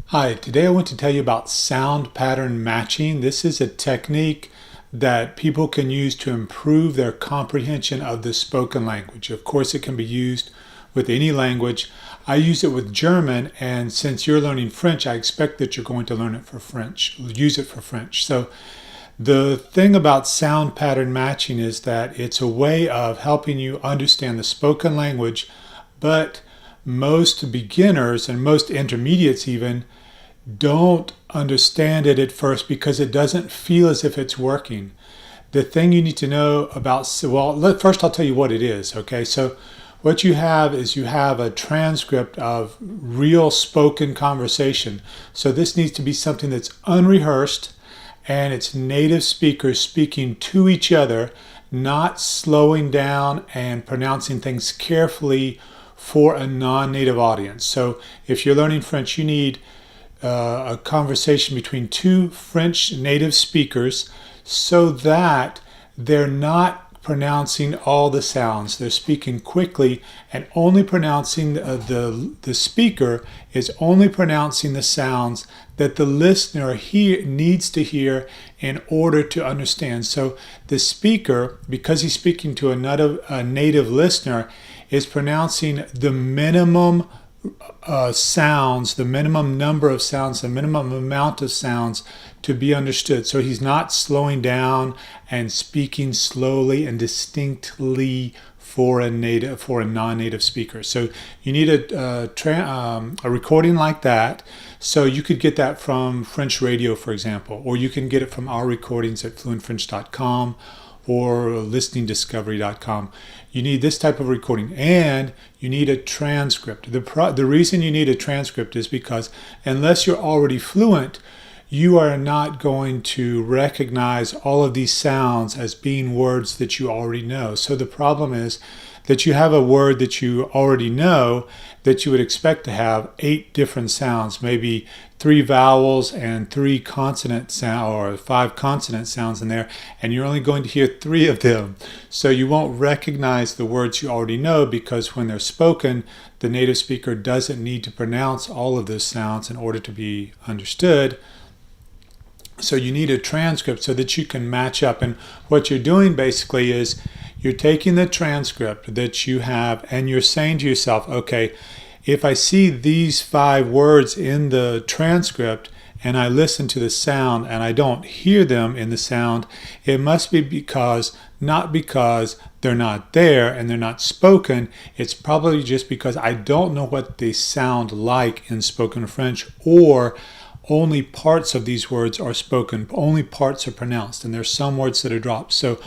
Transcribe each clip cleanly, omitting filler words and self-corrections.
Hi, today I want to tell you about sound pattern matching. This is a technique that people can use to improve their comprehension of the spoken language. Of course, it can be used with any language. I use it with German, and since you're learning French, I expect that you're going to learn it for French, use it for French. So the thing about sound pattern matching is that it's a way of helping you understand the spoken language, but most beginners and most intermediates even don't understand it at first because it doesn't feel as if it's working. The thing you need to know about, first I'll tell you what it is, okay? So what you have is you have a transcript of real spoken conversation. So this needs to be something that's unrehearsed and it's native speakers speaking to each other, not slowing down and pronouncing things carefully for a non-native audience. So if you're learning French, you need a conversation between two French native speakers so that they're not pronouncing all the sounds. They're speaking quickly and only pronouncing the speaker is only pronouncing the sounds that the listener needs to hear in order to understand. So the speaker, because he's speaking to a native listener, is pronouncing the minimum sounds, the minimum number of sounds, the minimum amount of sounds to be understood. So he's not slowing down and speaking slowly and distinctly for a non-native speaker. So you need a recording like that. So you could get that from French radio, for example, or you can get it from our recordings at FluentFrench.com or listeningdiscovery.com. You need this type of recording, and you need a transcript. The reason you need a transcript is because unless you're already fluent, you are not going to recognize all of these sounds as being words that you already know. So the problem is that you have a word that you already know that you would expect to have 8 different sounds, maybe 3 vowels and 3 consonant sounds, or 5 consonant sounds in there, and you're only going to hear 3 of them. So you won't recognize the words you already know because when they're spoken, the native speaker doesn't need to pronounce all of those sounds in order to be understood. So you need a transcript so that you can match up. And what you're doing basically is you're taking the transcript that you have and you're saying to yourself, okay, if I see these 5 words in the transcript and I listen to the sound and I don't hear them in the sound, it must be not because they're not there and they're not spoken. It's probably just because I don't know what they sound like in spoken French, or only parts of these words are spoken, only parts are pronounced, and there's some words that are dropped. So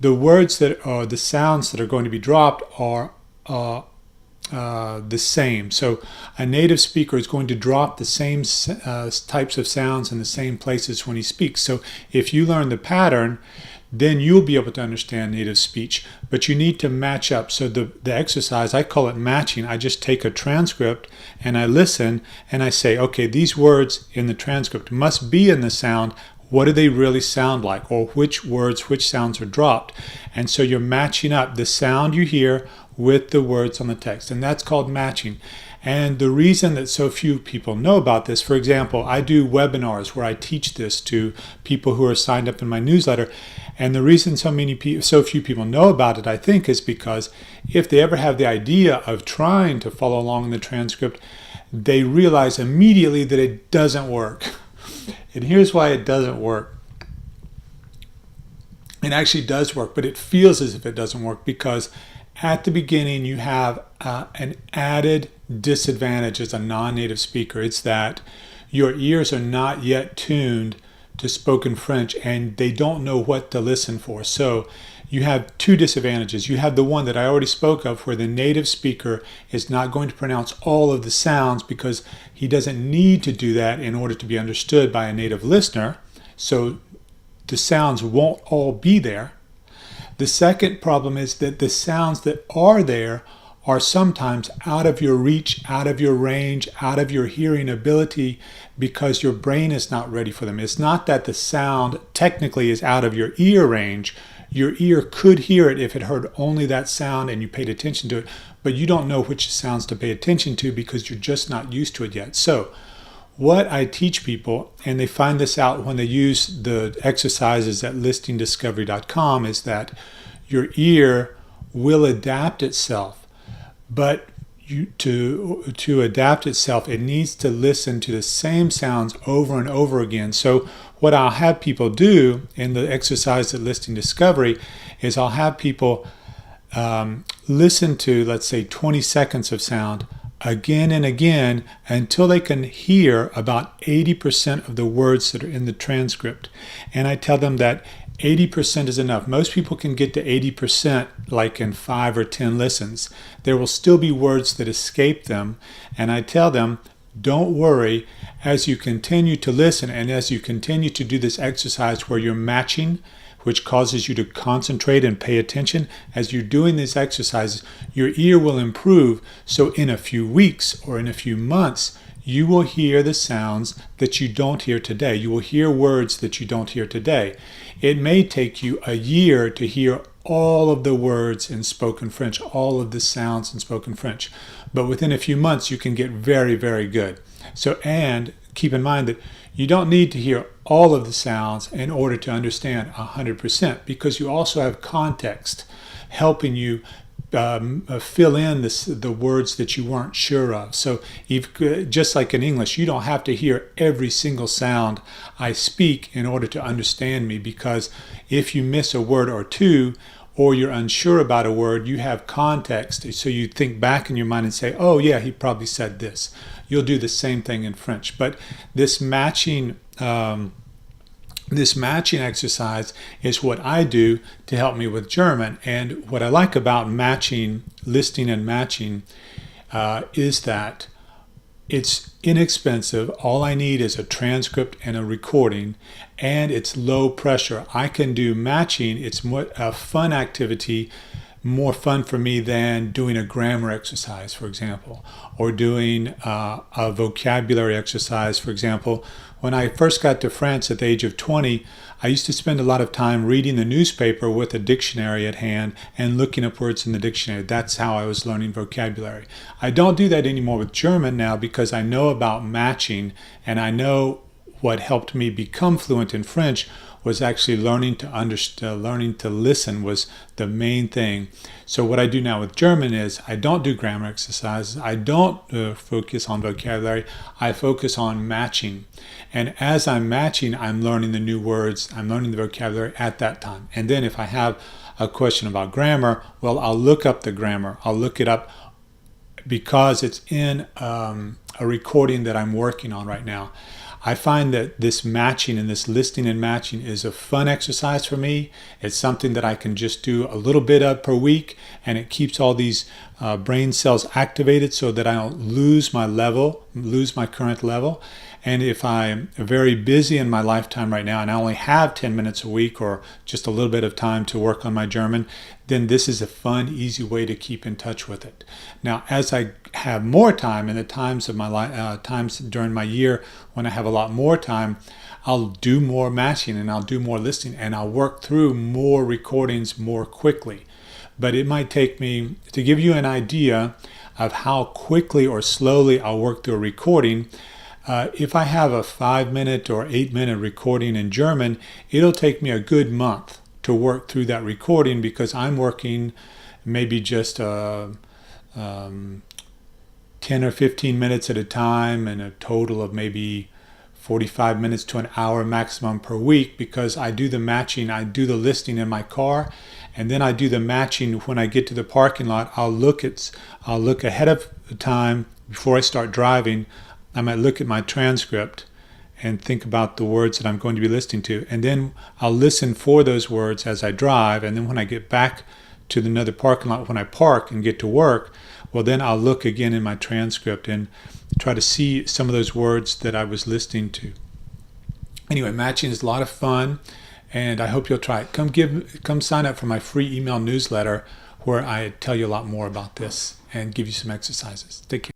the words that are the sounds that are going to be dropped are the same. So a native speaker is going to drop the same types of sounds in the same places when he speaks. So if you learn the pattern, then you'll be able to understand native speech, but you need to match up. So the exercise, I call it matching. I just take a transcript and I listen and I say, okay, these words in the transcript must be in the sound. What do they really sound like? Or which sounds are dropped? And so you're matching up the sound you hear with the words on the text, and that's called matching. And the reason that so few people know about this, for example, I do webinars where I teach this to people who are signed up in my newsletter. And the reason so few people know about it, I think, is because if they ever have the idea of trying to follow along in the transcript, they realize immediately that it doesn't work. And here's why it doesn't work. It actually does work, but it feels as if it doesn't work because at the beginning you have an added disadvantage as a non-native speaker. It's that your ears are not yet tuned to spoken French and they don't know what to listen for. So you have 2 disadvantages. You have the one that I already spoke of where the native speaker is not going to pronounce all of the sounds because he doesn't need to do that in order to be understood by a native listener. So the sounds won't all be there. The second problem is that the sounds that are there are sometimes out of your reach, out of your range, out of your hearing ability because your brain is not ready for them. It's not that the sound technically is out of your ear range. Your ear could hear it if it heard only that sound and you paid attention to it, but you don't know which sounds to pay attention to because you're just not used to it yet. So what I teach people, and they find this out when they use the exercises at listingdiscovery.com, is that your ear will adapt itself, but to adapt itself, it needs to listen to the same sounds over and over again. So what I'll have people do in the exercise at Listing Discovery is I'll have people listen to, let's say, 20 seconds of sound again and again until they can hear about 80% of the words that are in the transcript. And I tell them that 80% is enough. Most people can get to 80% like in 5 or 10 listens. There will still be words that escape them, and I tell them, don't worry, as you continue to listen and as you continue to do this exercise where you're matching, which causes you to concentrate and pay attention, as you're doing these exercises, your ear will improve. So in a few weeks or in a few months, you will hear the sounds that you don't hear today. You will hear words that you don't hear today. It may take you a year to hear all of the words in spoken French, all of the sounds in spoken French. But within a few months, you can get very, very good. So, and keep in mind that you don't need to hear all of the sounds in order to understand 100%, because you also have context helping you fill in the words that you weren't sure of. So just like in English, you don't have to hear every single sound I speak in order to understand me, because if you miss a word or two, or you're unsure about a word, you have context. So you think back in your mind and say, oh yeah, he probably said this. You'll do the same thing in French. But this matching exercise is what I do to help me with German. And what I like about matching, listing and matching, is that it's inexpensive. All I need is a transcript and a recording, and it's low pressure. I can do matching. It's a fun activity, more fun for me than doing a grammar exercise, for example, or doing a vocabulary exercise, for example. When I first got to France at the age of 20, I used to spend a lot of time reading the newspaper with a dictionary at hand and looking up words in the dictionary. That's how I was learning vocabulary. I don't do that anymore with German now, because I know about matching, and I know what helped me become fluent in French was actually learning to understand, learning to listen was the main thing. So what I do now with German is I don't do grammar exercises. I don't focus on vocabulary. I focus on matching. And as I'm matching, I'm learning the new words. I'm learning the vocabulary at that time. And then if I have a question about grammar, well, I'll look up the grammar. I'll look it up because it's in a recording that I'm working on right now. I find that this matching and this listing and matching is a fun exercise for me. It's something that I can just do a little bit of per week, and it keeps all these brain cells activated so that I don't lose my current level. And if I'm very busy in my lifetime right now and I only have 10 minutes a week or just a little bit of time to work on my German, then this is a fun, easy way to keep in touch with it. Now, as I have more time, in the times of my times during my year when I have a lot more time, I'll do more matching and I'll do more listening and I'll work through more recordings more quickly. But it might take me, to give you an idea of how quickly or slowly I'll work through a recording, if I have a 5-minute or 8-minute recording in German, it'll take me a good month to work through that recording, because I'm working maybe just 10 or 15 minutes at a time, and a total of maybe 45 minutes to an hour maximum per week, because I do the matching, I do the listing in my car, and then I do the matching when I get to the parking lot. I'll look ahead of time before I start driving. I might look at my transcript and think about the words that I'm going to be listening to, and then I'll listen for those words as I drive, and then when I get back to another parking lot, when I park and get to work, well, then I'll look again in my transcript and try to see some of those words that I was listening to. Anyway, matching is a lot of fun, and I hope you'll try it. Come sign up for my free email newsletter where I tell you a lot more about this and give you some exercises. Take care.